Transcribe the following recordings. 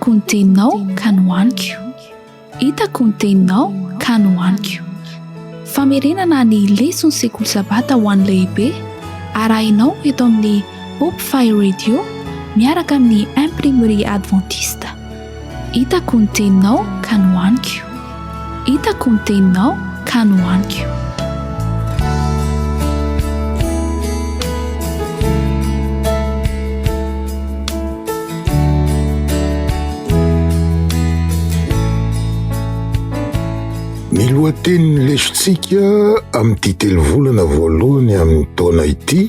hitako ny teninao ka nohaniko, hitako ny teninao ka nohaniko. Famerenana ny lesona sekoly sabata ho an'ny lehibe arahinao eto amin'ny Hope Fire Radio miaraka amin'ny imprimerie adventiste. Hitako ny teninao ka nohaniko, hitako ny teninao ka nohaniko. Ny lohateniny lesontsika amin'ity telovolana voalohany amin'ny taona ity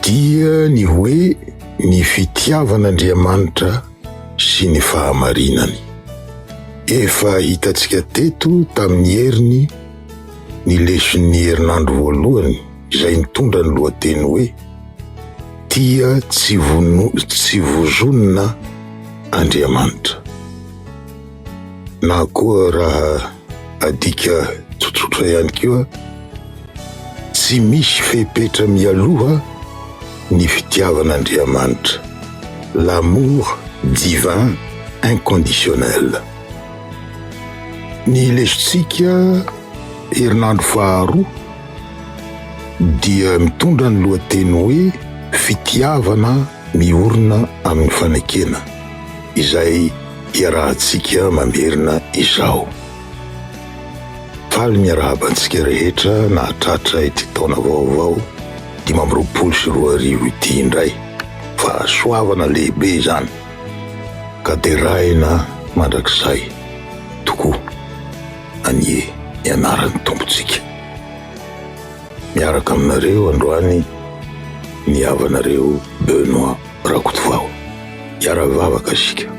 dia ny hoe ny fitiavan'Andriamanitra sy ny fahamarinany. Efa hitantsika teto tamin'ny heriny ny leson'ny herinandro voalohany izay nitondra ny lohateny hoe tia tsy vozonina Andriamanitra. Na koa raha adika tsotsotra ihany koa, tsy misy fepetra mialoha ny fitiavan'Andriamanitra, l'amour divin inconditionnel. Ny lesontsika herinandro faharoa dia mitondra ny lohateny hoe fitiavana miorina amin'ny fanekena, izay iarahantsika mamerina izao. Faly miarahabantsika rehetra na hatratra ity taona vaovao 2024 ity indray, fa soavana lehibe izany ka deraina mandrakizay tokoa anie ny anaran'ny tompontsika. Miaraka aminareo androany ny havanareo Benoît Rakotovao. Iaravavaka isika.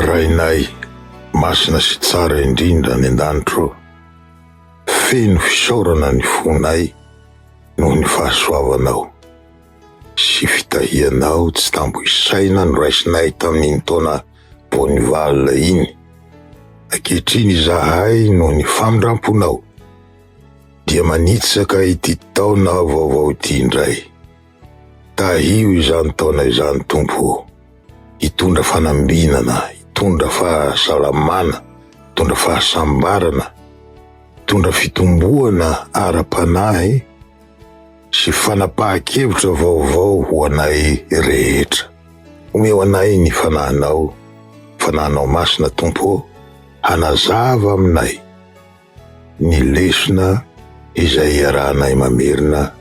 Rainay masina sy tsara indrindra ny an-danitro, feno fisaorana ny fonay noho ny fahasoavanao sy fitahianao tsy tambo isaina no raisinay tamin'iny taona Bonival iny. Ankehitriny izahay noho ny famindramponao dia manitsaka ity taona vaovao ity indray. Tahio izany taona izany Tompo, hitondra fanambinana, hitondra fahasalamana, hitondra fahasambarana, hitondra fitomboana ara-panahy sy fanapahan-kevitra vaovao ho anay rehetra. Omeo anay ny fanahinao masina Tompo, hanazava aminay ny lesona izay iarahanay mamerina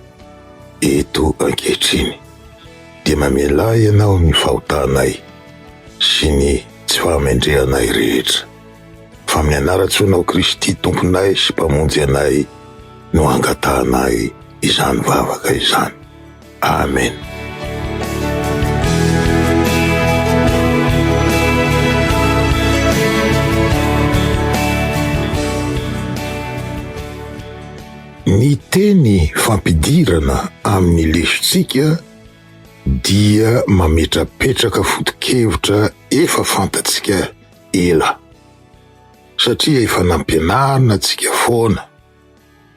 eto ankehitriny. Dia mamelay ianao ny fahotanay sy ny tsy fahamendrehanay rehetra. Fa amin'ny anaratsoanao Kristy Tomponay sy mpamonjy anay no angatahanay izany vavaka izany. Amen. Ny teny fampidirana amin'ny lesontsika dia mametrapetraka foto-kevitra efa fantatsika ela, satria efa nampianarina tsika foana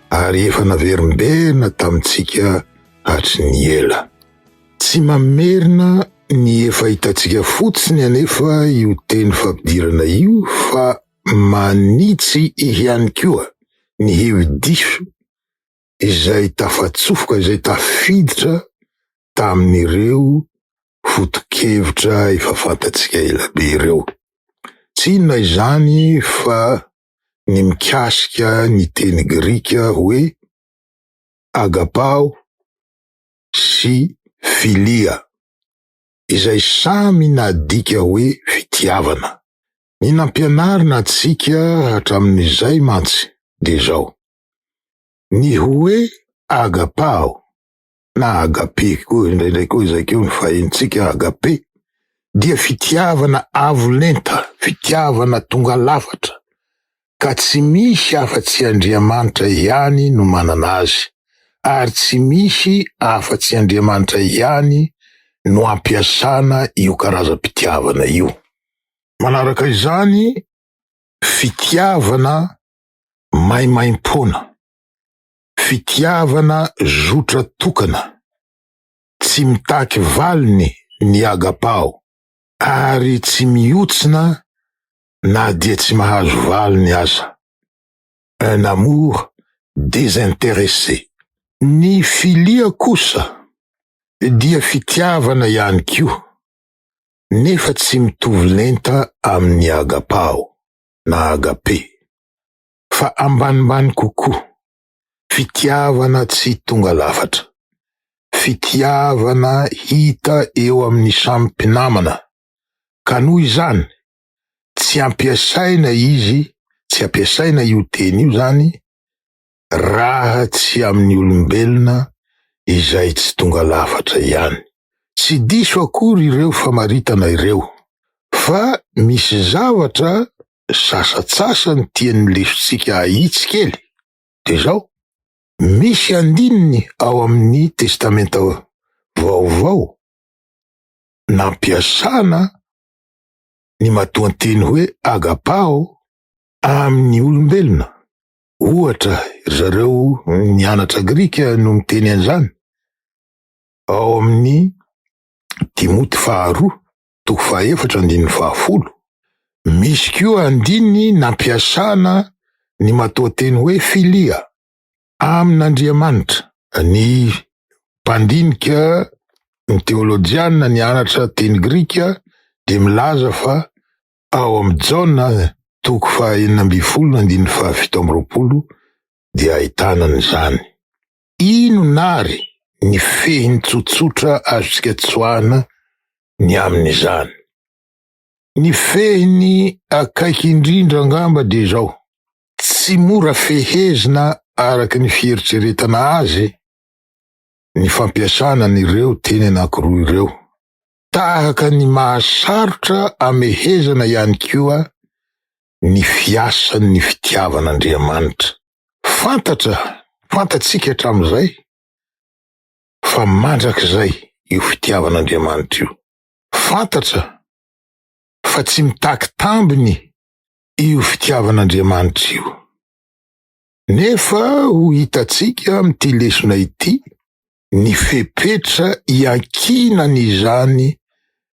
ary efa naverimberina tamintsika hatry ny ela. Tsy mamerina ny efa hitantsika fotsiny anefa io teny fampidirana io, fa manitsy ihany koa ny hevi-diso izay tafatsofoka, izay tafiditra tamin'ireo foto-kevitra efa fantatsika elabe ireo. Tsy inona izany fa ny mikasika ny teny Grika hoe agapao sy filia, izay samy nadika hoe fitiavana. Ny nampianarina antsika hatramin'izay mantsy dia zao: ny hoe agapao na agape koa indraindray koa izay keo ny fahentsika agape, dia fitiavana avo lenta, fitiavana tonga lafatra, ka tsy misy afa-tsy Andriamanitra ihany no manana azy, ary tsy misy afa-tsy Andriamanitra ihany no ampiasana io karazam-pitiavana io. Manaraka izany, fitiavana maimaim-pona, fitiavana zotra tokana, tsy mitaky valiny ny agapao, ary tsy miotsina na dia tsy mahazo valiny aza. Un amour désintéressé. Ny filia kosa dia fitiavana ihany koa, nefa tsy mitovy lenta amin'ny agapao na agape, fa ambanimbany kokoa. Fitiavana tsy tonga lafatra, fitiavana hita eo amin'ny samy mpinamana, ka noho izany tsy ampiasaina io teny io zany raha tsy amin'ny olombelona izay tsy tonga lafatra ihany. Tsy diso akory ireo famaritana ireo, fa misy zavatra sasatsasany tian'ny lesontsika ahitsy kely. De zao, misy andininy ao amin'ny testamenta vaovao nampiasana ny matoan-teny hoe agapao amin'ny olombelona. Ohatra, zareo nianatra Grika no miteny an'izany ao amin'ny Timoty 2:4-10. Misy koa andininy nampiasana ny matoan-teny hoe filia amin'Andriamanitra. Ny mpandinika, ny teolôjiana nianatra teny Grika de milaza fa ao amin'ny Jaona 4:9-17 dia ahitana an'izany. Ino nary ny fehiny tsotsotra azontsika tsoahana ny amin'izany? Ny fehiny akaiky indrindra angamba de zao: tsy mora fehezina araky ny fieritseretana azy ny fampiasana n'ireo teny anankiroa ireo. Tahaka ny mahasarotra amehezana ihany koa ny fiasan'ny fitiavan'Andriamanitra. Fantatsika hatramin'izay fa mandrakizay io fitiavan'Andriamanitra io. Fantatra fa tsy mitaky tambiny io fitiavan'Andriamanitra io. Nefa ho hitatsika amin'ity lesona ity ny fepetra iankinany izany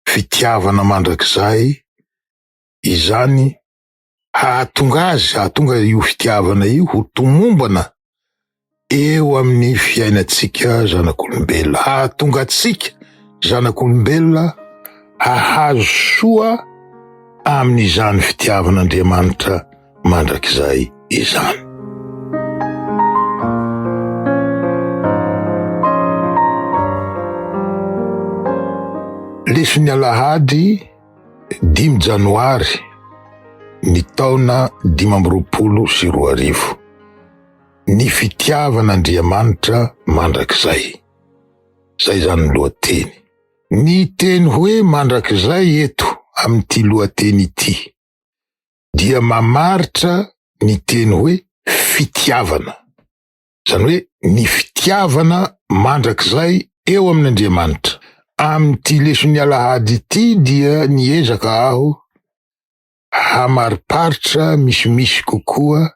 fitiavana mandrakizay, izany hahatonga io fitiavana io ho tomombana eo amin'ny fiainatsika zanak'olombelona, hahatonga atsika zanak'olombelona hahazo soa amin'izany fitiavan'Andriamanitra mandrakizay izany. Leson'ny Alahady 5 Janoary ny taona 2020. Ny fitiavan'Andriamanitra mandrakizay. Zay zany lohateny. Ny teny hoe mandrakizay eto amin'ity lohateny ity dia mamaritra ny teny hoe fitiavana. Zany hoe ny fitiavana mandrakizay eo amin'Andriamanitra. Amin'ity leson'ny Alahady ity dia niezaka aho hamariparitra misimisy kokoa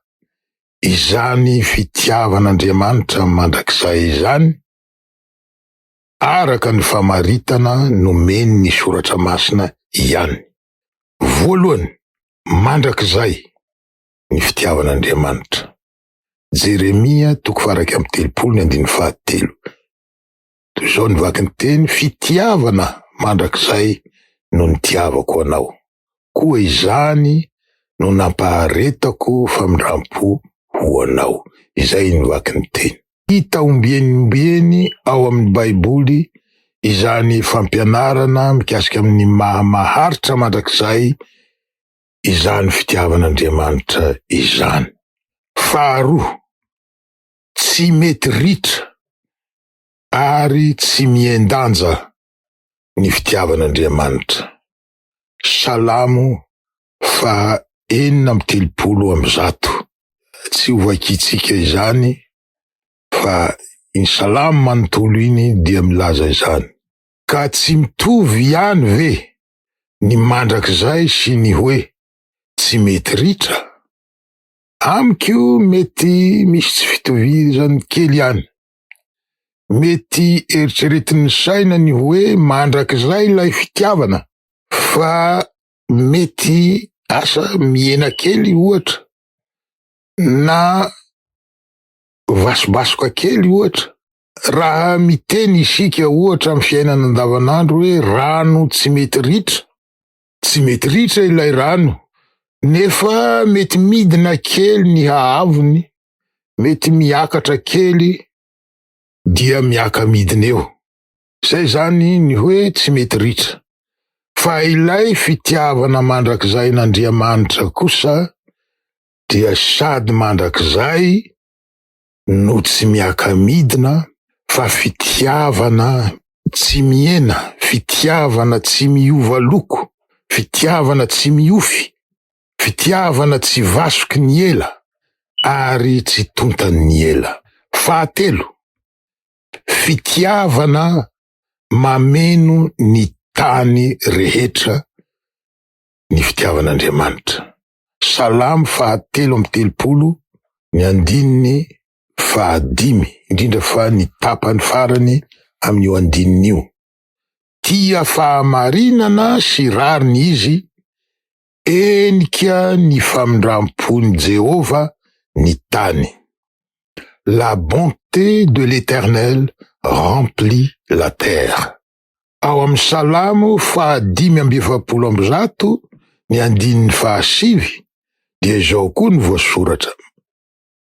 izany fitiavan'Andriamanitra mandrakizay izany, araka ny famaritana nomeny ny Soratra Masina ihany. Voalohany, mandrakizay ny fitiavan'Andriamanitra. Jeremia 3:7. Zao nivaky ny teny: fitiavana mandrakizay no nitiavako anao, koa izany no nampaharetako famindrampo ho anao. Izay nivaky ny teny. Hita ombieny ao amin'ny Baiboly izany fampianarana mikasika amin'ny maharitra mandrakizay izany fitiavan'Andriamanitra izany. Faharoa, tsy mety ritra ary tsy miendanja ny fitiavan'Andriamanitra. Salamo 4:3. Tsy ho vakitsika izany fa ny salamo manontolo iny dia milaza izany: ka tsy mitovy ihany ve ny mandrakizay sy ny hoe tsy mety ritra? Amiko mety misy tsy fitovizany kely ihany. Mety eritreretin'ny saina ny hoe mandrakizay ilay fitiavana, fa mety asa miena kely ohatra, na vasobasoka kely ohatra. Raha miteny isika ohatra amin'ny fiainana andavanandro hoe rano tsy mety ritra ilay rano, nefa mety midina kely ny hahavony, mety miakatra kely dia miaka midina eo. Zay zany ny hoe tsy mety ritra. Fa ilay fitiavana mandrakizay n'Andriamanitra kosa dia sady mandrakizay no tsy miaka midina, fa fitiavana tsy miena, fitiavana tsy miova loko, fitiavana tsy miofy, fitiavana tsy vasoky ny ela ary tsy tontany ny ela. Fahatelo, fitiavana mameno ny tany rehetra, ny fitiavan'Andriamanitra. Salamo 7:30, indrindra fa ny tapany farany amin'io andininy io. Tia fahamarinana sy rariny izy, enika ny famindram-pony Jehova ny tany. La bonté de l'Éternel remplit la terre. Ao amin'ny Salamo 5:70, ny andininy 7, dia izao koa ny voasoratra: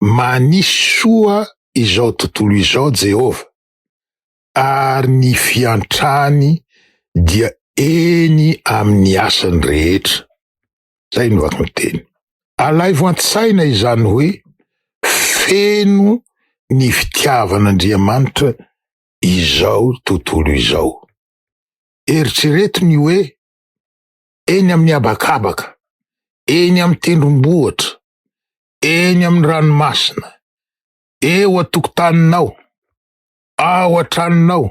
manisy soa izao tontolo izao Jehova, ary ny fiantrany dia eny amin'ny asany rehetra. Zay no vaky miteny. Alay voan-tsaina izany hoe feno ny fitiavan'Andriamanitra izao tontolo izao. Eritreretony hoe eny amin'ny abakabaka, eny amin'ny tendrombohitra, eny amin'ny ranomasina, eo a-tokotaninao, ao an-tranonao,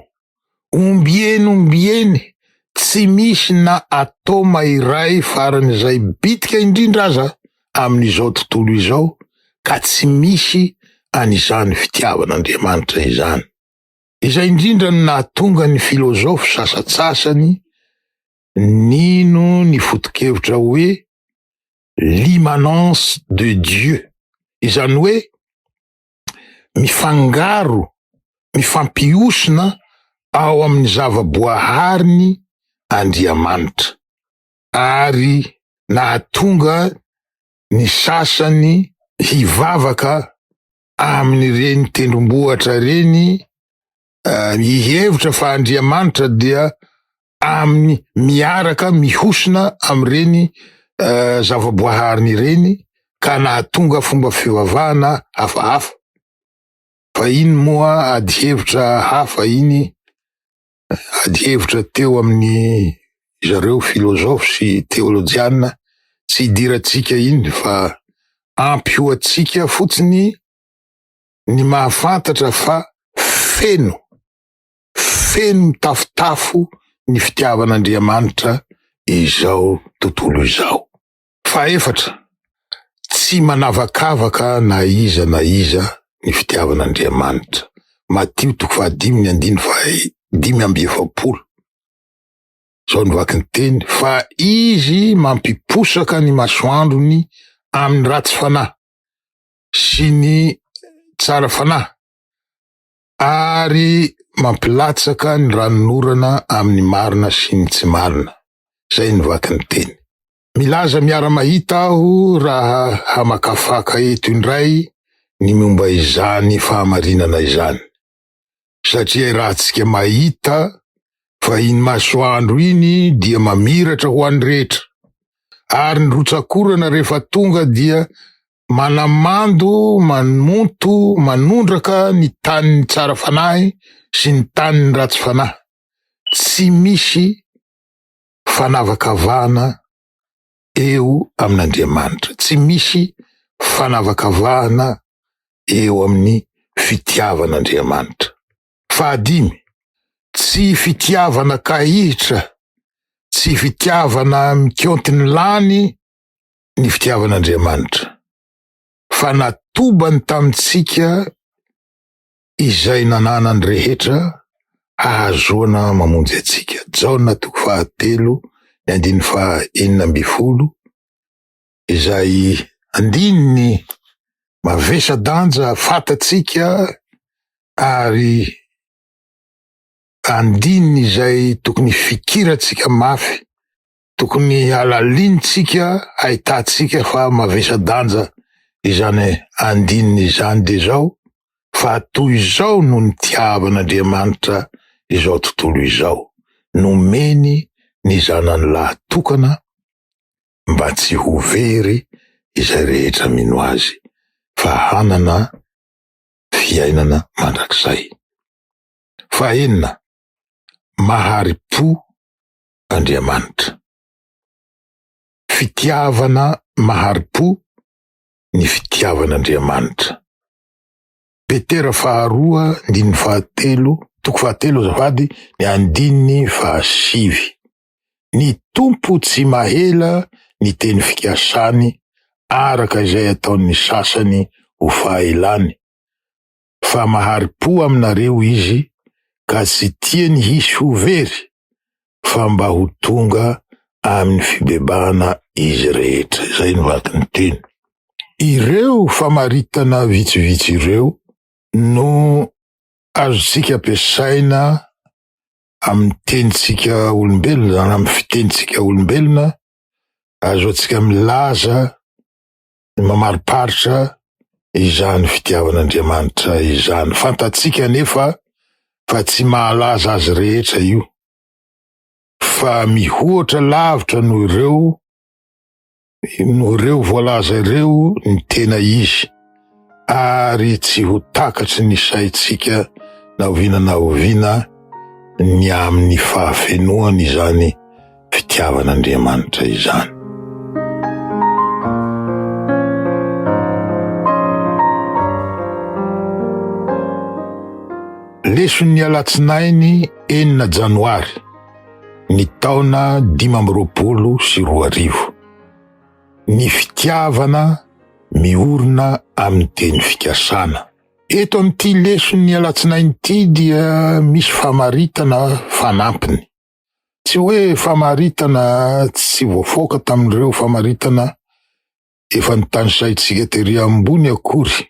ombieny, tsy misy na atoma iray faran'izay bitika indrindra aza amin'izao tontolo izao ka tsy misy an'izany fitiavan'Andriamanitra izany. Izay indrindra no nahatonga ny filôzôfy sasatsasany nino ny foto-kevitra hoe l'immanence de Dieu, izany hoe mifangaro, mifampiosina ao amin'ny zavaboahariny Andriamanitra, ary nahatonga ny sasany hivavaka amin'ireny tendrombohitra reny, hihevitra fa Andriamanitra dia amin'ny miaraka mihosina amin'ireny zavaboahariny ireny, ka nahatonga fomba fivavahana hafahafa. Fa iny moa ady hevitra hafa, iny ady hevitra teo amin'ny zareo filôzôfy sy teolôjiana, tsy idiratsika iny fa ampioatsika fotsiny ny mahafantatra fa feno mitafotafo ny fitiavan'Andriamanitra izao tontolo izao. Faefatra, tsy manavakavaka na iza ny fitiavan'Andriamanitra. Matio 5:5-7. Zao no vaky ny teny: fa izy mampiposaka ny masoandrony amin'ny ratsy fanahy sy ny tsara fanahy, ary mampilatsaka ny ranon'orana amin'ny marina sy ny tsy marina. Zay no vaky ny teny. Milaza miara-mahita aho raha hamakafaka eto indray ny momba izany fahamarinana izany, satria raha tsika mahita fa iny masoandro iny dia mamiratra ho an'ny rehetra, ary ny rotsakorana rehefa tonga dia manamando, manondraka ny tanin'ny tsara fanahy sy ny tanin'ny ratsy fanahy. Tsy misy fanavakavahana eo amin'Andriamanitra, tsy misy fanavakavahana eo amin'ny fitiavan'Andriamanitra. 5, tsy fitiavana kahitra, tsy fitiavana mikionty ny lany ny fitiavan'Andriamanitra, fa natobany tamitsika izay nananany rehetra hahazoana mamonjy atsika. Jaona 7:20 izay andininy mavesa danja fatatsika ary andininy izay tokony fikiratsika mafy, tokony alalinitsika ahitatsika fa mavesa danja izany andininy izany de zao fa toy izao no nitiavan'Andriamanitra izao tontolo izao, nomeny ny zanany lahy tokana mba tsy ho very izay rehetra mino azy fa hanana fiainana mandrakizay. Fahenina, mahari-po Andriamanitra. Fitiavana mahari-po ny fitiavan'Andriamanitra. Petera 2:7 ny tompo tsy mahela ny teny fikasany araka izay ataon'ny sasany ho fahaelany, fa mahari-po aminareo izy ka tsy tiany hisy ho very fa mba ho tonga amin'ny fibebahana izy rehetra. Zay no vatiny teny. Ireo famaritana vitsivitsy ireo no azontsika ampiasaina amin'ny tenitsika olombelona, amin'ny fitenitsika olombelona, azo atsika milaza mamariparitra izany fitiavan'Andriamanitra izany. Fantatsika nefa fa tsy mahalaza azy rehetra io, fa mihoatra lavitra no ireo voalaza ireo ny tena izy, ary tsy ho takatry ny saitsika na oviana ny amin'ny fahafenoany izany fitiavan'Andriamanitra izany. Leson'ny alatsinainy 9 janoary ny taona 2020. Ny fitiavana miorina amin'ny teny fikasana. Eto amin'ity leson'ny alatsinainy ity dia misy famaritana fanampiny. Tsy hoe famaritana tsy voafoaka tamin'ireo famaritana efa nitanisaitsika tery ambony akory,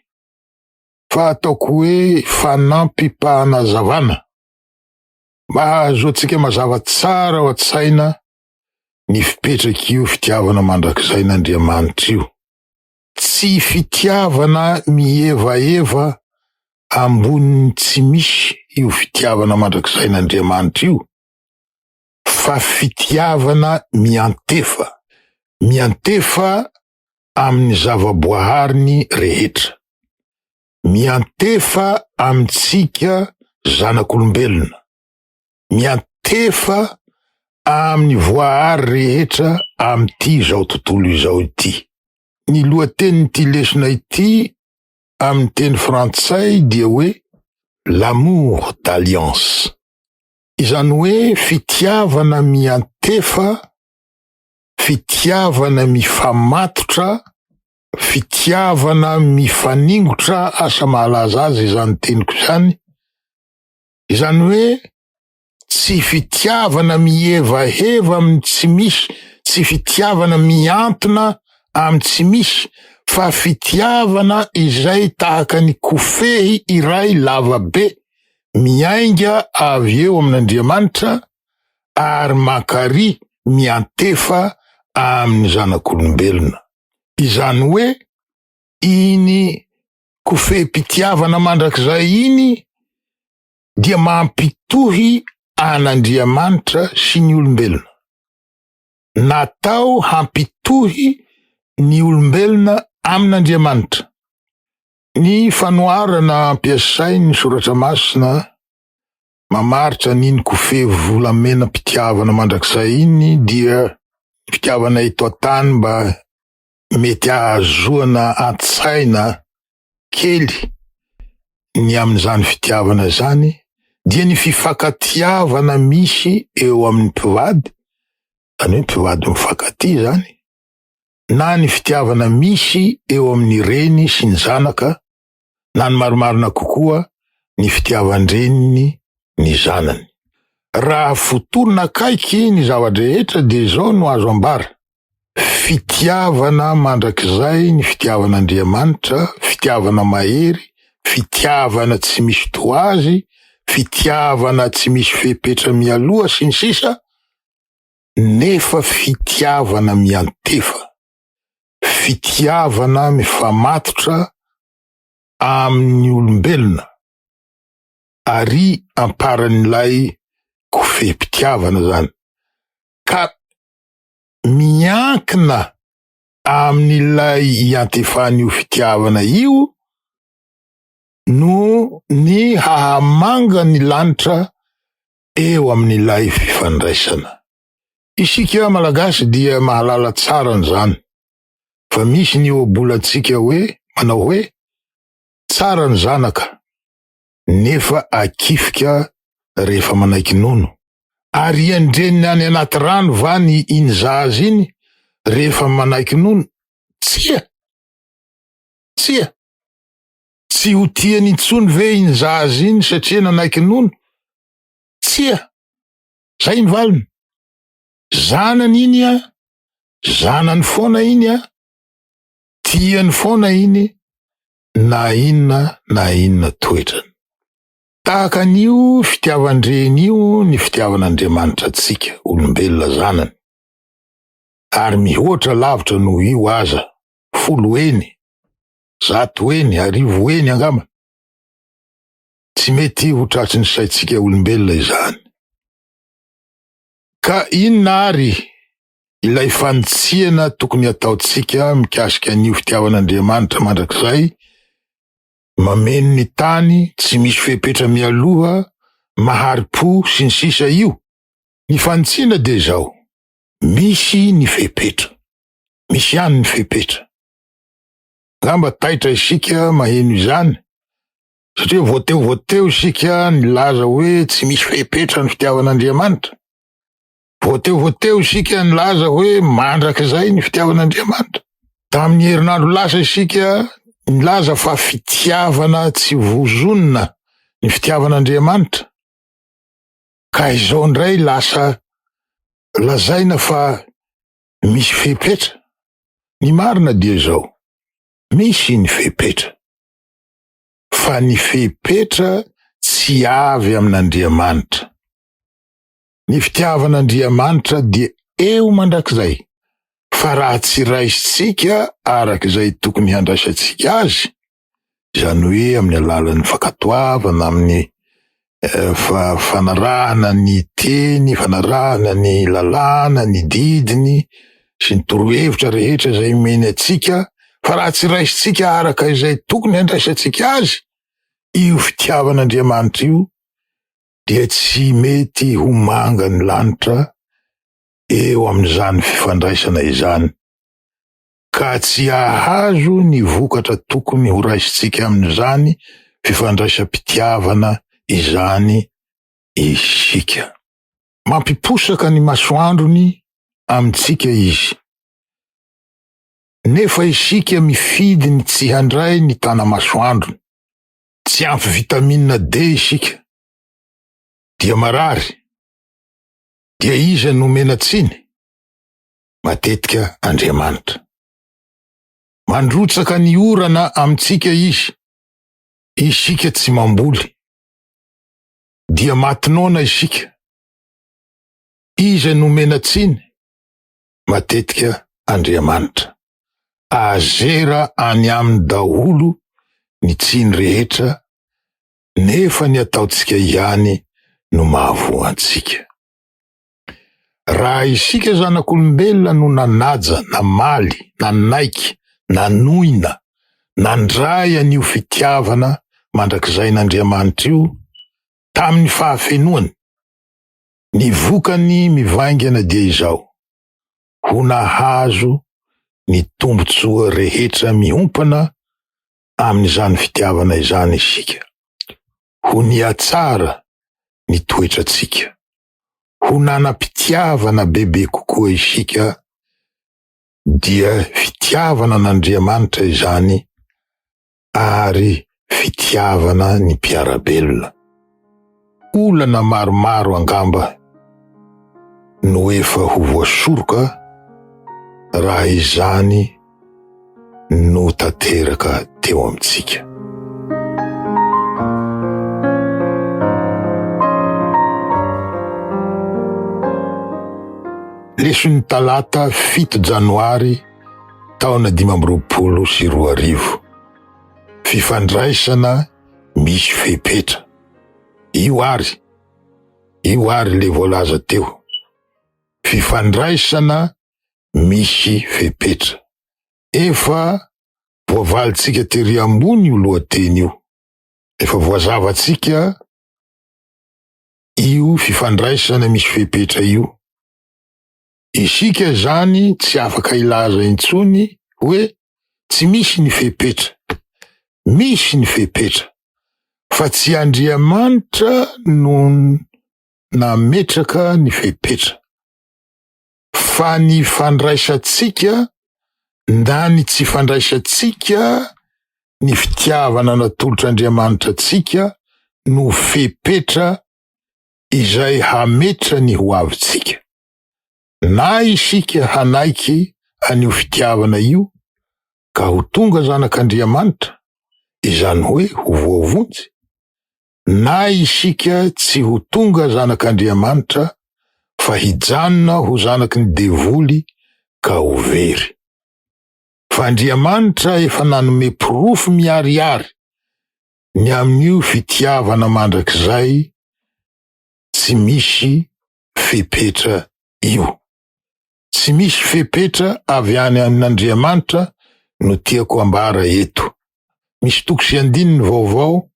fa ataoko hoe fanampim-pahanazavana mba ahazoantsika mazava tsara ao an-tsaina ny fipetraky io fitiavana mandrakizay n'Andriamanitra io. Tsy fitiavana mihevaeva amboniny tsy misy io fitiavana mandrakizay n'Andriamanitra io, fa fitiavana miantefa amin'ny zavaboahariny rehetra, miantefa amintsika zanak'olombelona, miantefa amin'ny voahary rehetra amin'ity zao tontolo izao ity. Ny lohatenin'ity lesona ity amin'ny teny frantsay dia hoe l'amour d'alliance. Izany hoe fitiavana miantefa, fitiavana mifamatotra, fitiavana mifaningotra, asa mahalaza azy izany teniko izany. Izany hoe tsy fitiavana mievaheva amin'ny tsy misy, tsy fitiavana miantona amin'ny tsy misy, fa fitiavana izay tahaka ny kofehy iray lavabe miainga avy eo amin'Andriamanitra ary mankary miantefa amin'ny zanak'olombelona. Izany hoe iny kofehy-pitiavana mandrakizay iny dia mampitohy an'Andriamanitra sy ny olombelona. Natao hampitohy ny olombelona amin'Andriamanitra. Ny fanoharana ampiasain'ny Soratra Masina mamaritra n'iny kofehy volamena pitiavana mandrakizay iny dia fitiavana eto an-tany mba mety ahazoana an-tsaina kely ny amin'izany fitiavana zany dia ny fifankatiavana misy eo amin'ny mpivady, zany hoe mpivady mifankatia zany, na ny fitiavana misy eo amin'ny reny sy ny zanaka, na ny marimarina kokoa ny fitiavan-dreniny ny zanany. Raha fotorona akaiky ny zavadrehetra de zao no azo ambara: fitiavana mandrakizay ny fitiavan'Andriamanitra, fitiavana mahery, fitiavana tsy misy toazy, fitiavana tsy misy fepetra mialoha sy ny sisa, nefa fitiavana miantefa, fitiavana mifamatotra amin'ny olombelona, ary amparan'ilay kofehm-pitiavana zany. Ka miankina amin'ilay iantefan'io fitiavana io no ny hahamanga ny lanitra eo amin'ilay fifandraisana. Isika malagasy dia mahalala tsara n'izany, fa misy ny ohabolantsika manao hoe tsara ny zanaka nefa akifika rehefa manaiky nono, ary iandreniny any anaty rano va ny iny zaza iny rehefa manaiky nono? Tsia tsy ho tiany intsony ve iny zaza iny satria nanaiky nono? Tsia, zay ny valiny. Zanany iny zanany foana iny tiany foana iny, na inona toetrany. Tahaka an'io fitiavan-dreny io ny fitiavan'Andriamanitra antsika olombelona zanany, ary mihoatra lavitra noho io aza, 10 eny, 100 eny, 1000 eny angamba. Tsy mety ho tratry ny saitsika olombelona izany. Ka inona ary ilay fanitsiana tokony ataotsika mikasika an'io fitiavan'Andriamanitra mandrakizay? Mameno ny tany, tsy misy fepetra mialoha, mahari-po sy ny sisa io. Ny fanitsiana de zao: misy ny fepetra, misy ihany ny fepetra. Ngamba taitra isika maheno izany, satria voateo isika nilaza hoe tsy misy fepetra ny fitiavan'Andriamanitra. Voateo isika nilaza hoe mandrakizay ny fitiavan'Andriamanitra. Tamin'ny herinandro lasa isika nilaza fa fitiavana tsy vozonina ny fitiavan'Andriamanitra. Ka izao ndray lasa lazaina fa misy fepetra. Ny marina dia zao: misy ny fepetra, fa ny fepetra tsy avy amin'Andriamanitra. Ny fitiavan'Andriamanitra dia eo mandrakizay, fa raha tsy raisitsika arak'izay tokony handraisantsika azy, izany hoe amin'ny alalan'ny fankatoavana, amin'ny fanarahana ny teny, fanarahana ny lalàna, ny didiny sy ny torohevitra rehetra izay meny atsika, fa raha tsy raisitsika araka izay tokony handraisantsika azy, io fitiavan'Andriamanitra io dia tsy mety ho manga ny lanitra eo amin'izany fifandraisana izany, ka tsy hahazo ny vokatra tokony ho raisitsika amin'izany fifandraisam-pitiavana izany isika. Mampiposaka ny masoandrony amintsika izy, nefa isika mifidy ny tsy handray ny tana masoandrony. Tsy ampy vitamine D isika, dia marary. Dia iza no menatsiny? Matetika Andriamanitra. Mandrotsaka ny orana amintsika izy, isika tsy mamboly. Dia matinona isika. Iza no menatsiny? Matetika Andriamanitra. Azera any amin'ny daholo ny tsiny rehetra, nefa ny ataotsika ihany no mahavoa antsika. Raha isika zanak'olombelona no nanaja, namaly, nanaiky, nanoina, nandray an'io fitiavana mandrakizay n'Andriamanitra io tamin'ny fahafenoany, ny vokany mivaingana dia izao: ho nahazo ny tombotsoa rehetra miompana amin'izany fitiavana izany isika, ho niatsara ny toetratsika, ho nanam-pitiavana bebe kokoa isika dia fitiavana n'Andriamanitra izany ary fitiavana ny mpiarabelona. Olana maromaro angamba no efa ho voasoroka raha izany no tanteraka teo amintsika. Leson'ny talata 7 janoary taona 2024. Fifandraisana misy fepetra. Io ary le voalaza teo. Fifandraisana misy fepetra. Efa voavalitsika tery ambony io lohateny io. Efa voazavatsika io fifandraisana misy fepetra io. Isika zany tsy afaka ilaza intsony hoe tsy misy ny fepetra. Misy ny fepetra. Fa tsy Andriamanitra no nametraka ny fepetra. Fa ny fandraisatsika na ny tsy fandraisatsika ny fitiavana natolotr'Andriamanitra tsika no fepetra izay hametra ny ho avitsika. Na isika hanaiky an'io fitiavana io ka ho tonga zanak'Andriamanitra, izany hoe ho voavonjy, na isika tsy ho tonga zanak'Andriamanitra fa hijanona ho zanaky ny devoly ka ho very. Fa Andriamanitra efa nanome pirofo miariary ny amin'io fitiavana mandrakizay tsy misy fepetra io. Tsy misy fepetra avy any amin'Andriamanitra no tiako ambara eto. Misy toko 9 vaovao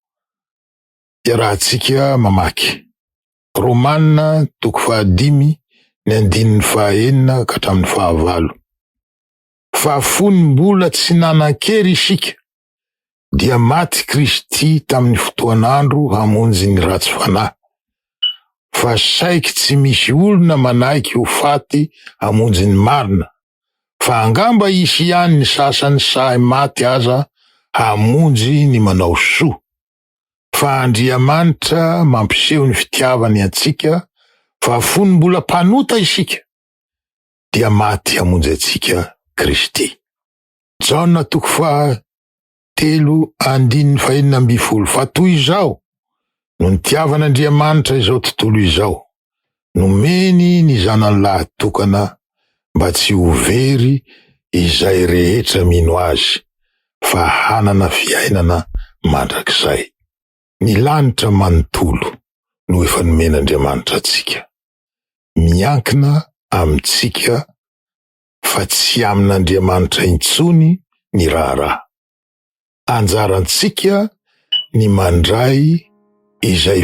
iarahantsika mamaky. Romanina toko 5 ny 1:9 ka hatramin'ny 9. Fa fonimbola tsy nanan-kery isika dia maty Kristy tamin'ny fotoan'andro hamonjy ny ratsy fanahy. Fa saiky tsy misy olona manaiky ho faty hamonjy ny marina, fa angamba isy ihany ny sasany sahy maty aza hamonjy ny manao soa. Fa Andriamanitra mampiseho ny fitiavany atsika, fa fonimbola mpanota isika dia maty hamonjy atsika Kristy. Jaona toko 3:12. Fa toy izao no nitiavan'Andriamanitra izao tontolo izao, nomeny ny zanany lahy tokana mba tsy ho very izay rehetra mino azy, fa hanana fiainana mandrakizay. Ny lanitra manontolo no efa nomen'Andriamanitra atsika. Miankina amintsika fa tsy amin'Andriamanitra intsony ny raharaha. Anjarantsika ny mandray izany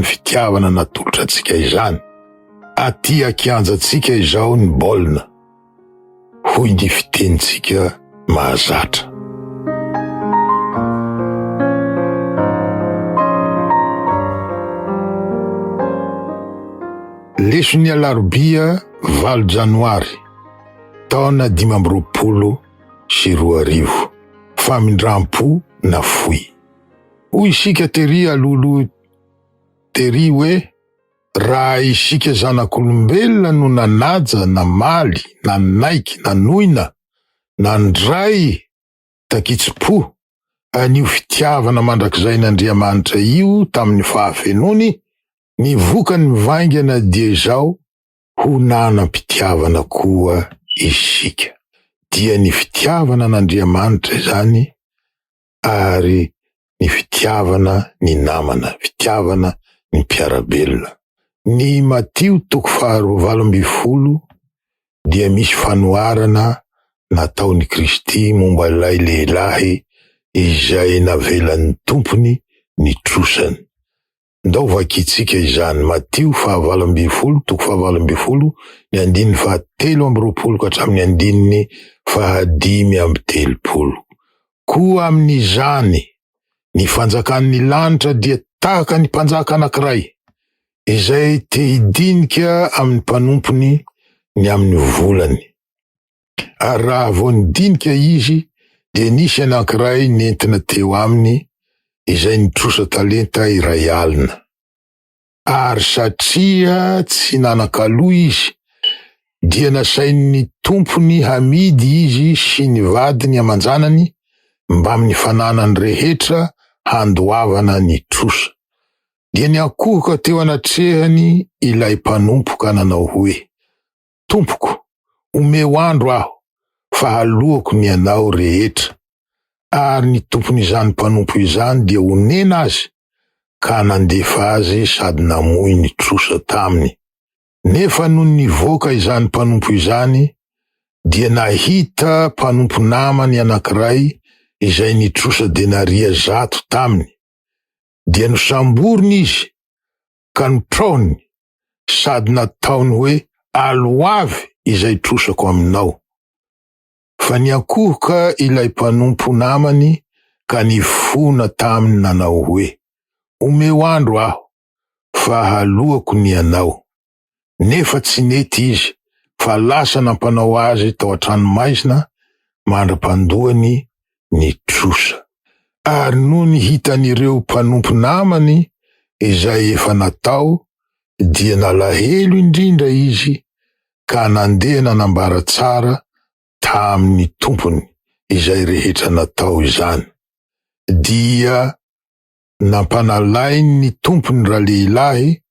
fitiavana natolotra atsika izany. Aty akianjatsika izao ny baolina, hoy ny fitenitsika mahazatra. Leson'ny alarobia 9 janoary taona 2024. Famindram-po na foy. Hoy isika tery alolo tery hoe raha isika zanak'olombelona no nanaja, namaly, nanaiky, nanoina, nandray takitsi-po an'io fitiavana mandrakizay io tamin'ny fahafenony, ny vokany mivaingana dia izao ho nanam-pitiavana koa isika. Dia ny fitiavana n'Andriamanitra zany ary ny fitiavana ny namana, fitiavana ny mpiarabelona. Ny Matio toko 12 dia misy fanoharana nataon'i Kristy momba ilay lehilahy izay navelan'ny tompony ny trosany. Ndao vakitsika izany. Matio 12 toko 12 ny 17 ka hatramin'ny 15. Koa amin'izany ny fanjakan'ny lanitra dia tahaka ny mpanjaka anankiray izay te hidinika amin'ny mpanompony ny amin'ny volany. Ary raha vao nidinika izy dia nisy anankiray nentina teo aminy izay nitrosa talenta iray alina. Ary satria tsy nanan-kaloha izy dia nasain'ny tompony hamidy izy sy ny vadiny aman-janany mba amin'ny fananany rehetra handoavana ny trosa. Dia niakohoka teo anatrehany ilay mpanompo ka nanao hoe, "Tompoko, omeo andro aho, fa halohako ny anao rehetra." Ary ny tompon'izany mpanompo izany dia onena azy ka nandefa azy sady namoy ny trosa taminy. Nefa noho nivoaka izany mpanompo izany dia nahita mpanompo namany anankiray izay nitrosa denaria 100 taminy. Dia nosamboriny izy ka nitraony sady nataony hoe, "Aloavy izay trosako aminao." Fa niakohoka ilay mpanompo namany ka nifona taminy nanao hoe, "Omeo andro aho, fa halohako ny anao." Nefa tsy nety izy, fa lasa nampanao azy tao an-tranomaizina mandra-pandohany ny trosa. Ary noho ny hitan'ireo mpanompo namany izay efa natao, dia nalahelo indrindra izy ka nandeha nanambara tsara tamin'ny tompony izay rehetra natao izany. Dia nampanalainy ny tompony ralehilahy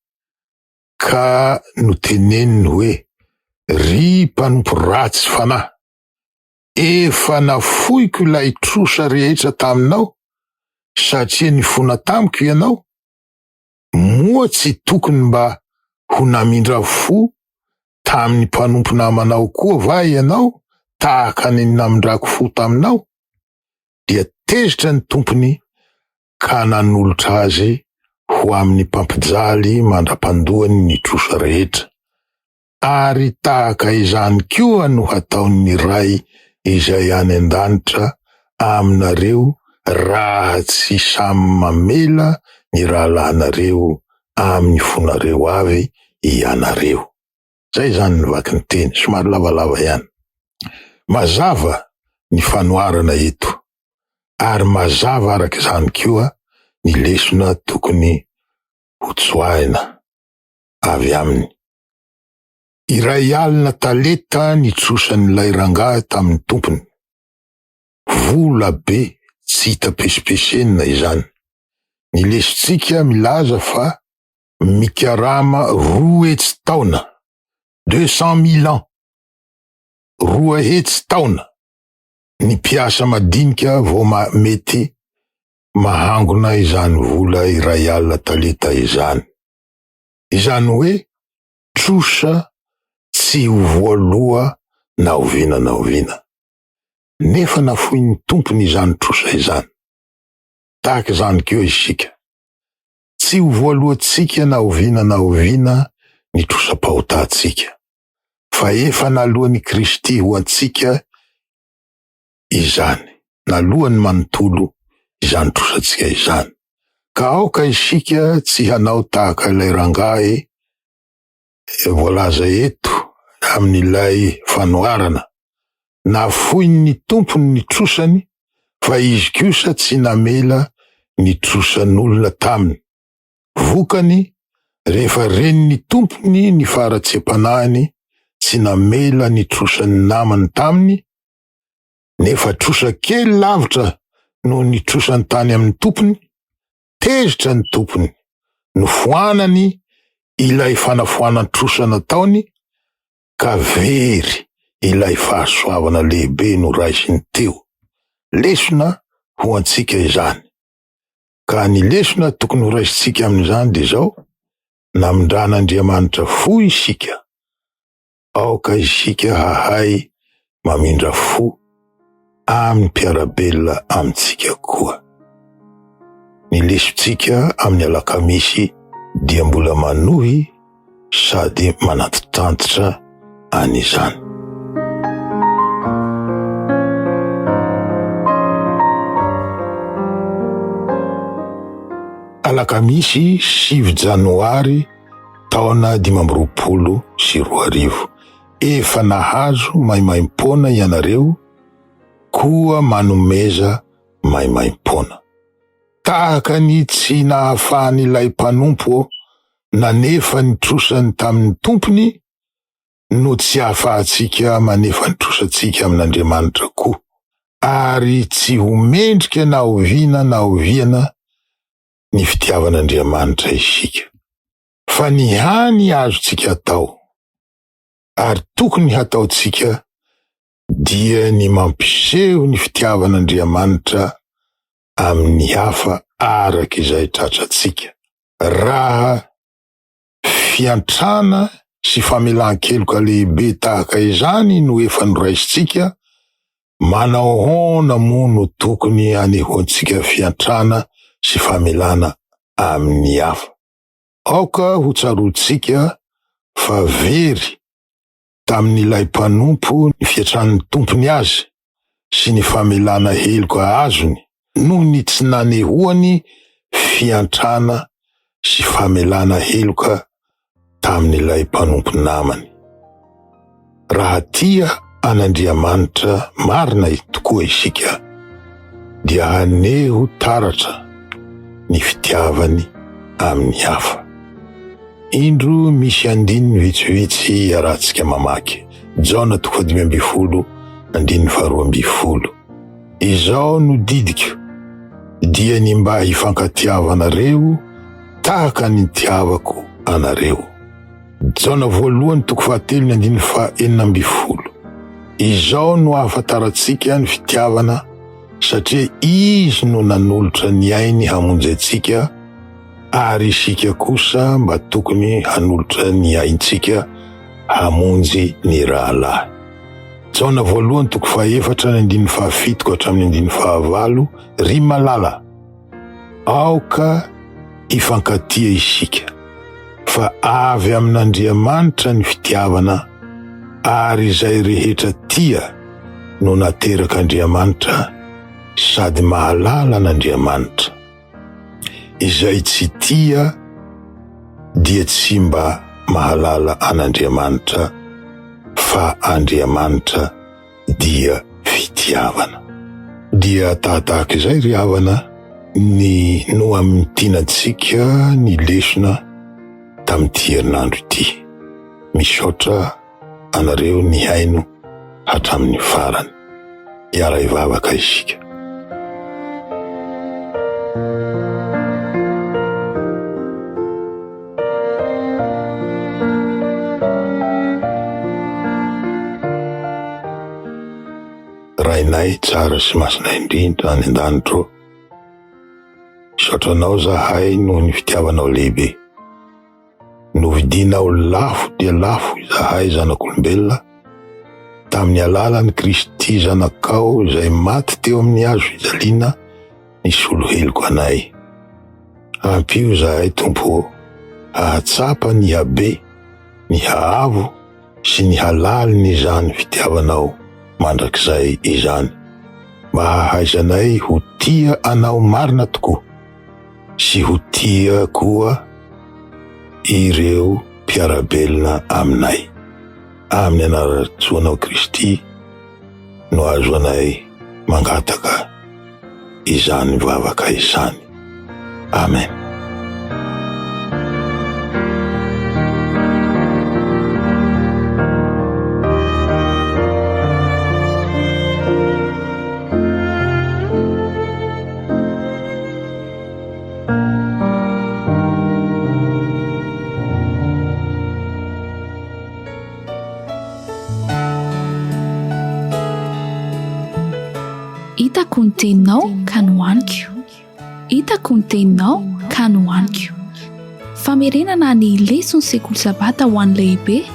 ka noteneniny hoe, "Ry mpanompo ratsy fanahy, efa nafoiko ilay trosa rehetra taminao satria nifona tamiko ianao. Moa tsy tokony mba ho namindra fo tamin'ny mpanompo namanao koa va ianao tahaka ny namindrako fo taminao?" Dia tezitra ny tompony ka nanolotra azy ho amin'ny mpampijaly mandra-pandohany ny trosa rehetra. Ary tahaka izany koa no hataon'ny ray izay any an-danitra aminareo raha tsy samy mamela ny rahalanareo amin'ny fonareo avy ianareo. Zay zany ny vaky ny teny, somary lavalava ihany. Mazava ny fanoarana eto, ary mazava arak'izany koa ny lesona tokony hotsoahina avy aminy. Iray alina talenta nitrosan'ilay rangahy tamin'ny tompony. Vola be tsy hita pesipesenina izany. Ny lesontsika milaza fa mikarama 2 hetsy taona, 200 000 ans, 2 hetsy taona, ny piasa madinika vao mety mahangona izany vola iray alina talenta izany. Izany hoe trosa tsy ho voaloha na oviana. Nefa nafoy ny tompony izany trosa izany. Tahaka izany koa isika. Tsy ho voalohantsika na oviana ny trosam-pahotantsika. Fa efa nalohany Kristy ho antsika izany, nalohany manontolo izany trosantsika izany. Ka aoka isika tsy hanao tahaka ilay rangahy voalaza eto amin'ilay fanoarana. Nafoy ny tompony ny trosany, fa izy kosa tsy namela ny trosan'olona taminy. Vokany, rehefa reniny tompony ny faratsepanahiny, tsy namela ny trosan'ny namany taminy, nefa trosa kely lavitra no ny trosany tany amin'ny tompony, tezitra ny tompony, nofoanany ilay fanafoanan trosa nataony, ka very ilay fahasoavana lehibe no raisiny teo. Lesona ho antsika izany. Ka ny lesona tokony ho raisintsika amin'izany dia zao: namindran'Andriamanitra fo isika, aoka isika hahay mamindra fo amin'ny mpiarabelona amintsika koa. Ny lesontsika amin'ny alakamisy dia mbola manohy sady manatitantitra an'izany. Alakamisy 7 Janoary taona 2022. efa nahazo maimaim-pona ianareo koa manomeza maimaim-pona. Tahaka ny tsy nahafahan'ilay mpanompo nanefa nitrosany tamin'ny tompony no tsy hahafahantsika manefa nitrosantsika amin'Andriamanitra koa, ary tsy ho mendrika na oviana na oviana ny fitiavan'Andriamanitra isika. Fa ny hany azontsika hatao ary tokony hataontsika dia ny mampiseho ny fitiavan'Andriamanitra amin'ny hafa araka izay tratrantsika. Raha fiantrana sy famelan-keloka lehibe tahaka izany no efa noraisintsika, manao hoana moa no tokony hanehoantsika fiantrana sy famelana amin'ny hafa. Aoka ho tsaroantsika fa very tamin'ilay mpanompo ny fiantran'ny tompony azy sy ny famelana heloka azony noho ny tsy nanehoany fiantrana sy famelana heloka tamin'ilay mpanompo namany. Raha tia an'Andriamanitra marina tokoa isika, dia haneho taratra ny fitiavany amin'ny hafa. Indro misy andininy vitsivitsy iarahantsika mamaky. Jaona 5:12. Izao no didiko, dia ny mba hifankatiavanareo tahaka ny tiavako anareo. Jaona 1:7-12. Izao no ahafantarantsika ny fitiavana, satria izy no nanolotra ny ainy hamonjy antsika, ary isika kosa mba tokony hanolotra ny aintsika hamonjy ny rahalahy. Jaona 1:4-7 ry malala, aoka hifankatia isika, fa avy amin'Andriamanitra ny fitiavana, ary izay rehetra tia no naterak'Andriamanitra sady mahalala an'Andriamanitra. Izay tsy tia dia tsy mba mahalala an'Andriamanitra, fa Andriamanitra dia fitiavana. Dia tahaka izay ry havana ny no amin'ny tianantsika ny lesona tamin'ity herinandro ity. Misaotra anareo ny haino hatramin'ny farany. Iara ivavaka isika. Rainay tsara sy masinay indrindra any an-danitro, misaotranao zahay noho ny fitiavanao lehibe. Novidinao lafo dia lafo zahay zanak'olombelona tamin'ny alalan'i Kristy zanakao izay maty teo amin'ny hazo fijaliana ny solo heloko anay. Ampio zahay Tompo hahatsapa ny habe, ny hahavo sy ny halali ny izany fitiavanao mandrakizay izany, mba hahaizanay ho tia anao marina tokoa sy ho tia koa ireo mpiarabelona aminay. Amin'ny anaratsoanao Kristy no azo anay mangataka izany vavaka izany. Amen. Hitako ny teninao ka nohaniko. Hitako ny teninao ka nohaniko. Famerenana ny lesona sekoly sabata ho an'ny lehibe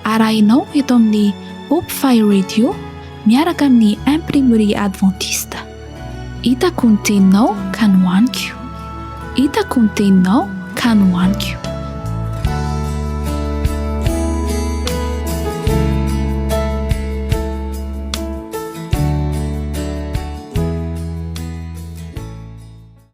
arahinao eto amin'ny Hope Fire Radio miaraka amin'ny Imprimerie Adventiste. Hitako ny teninao ka nohaniko. Hitako ny teninao ka nohaniko.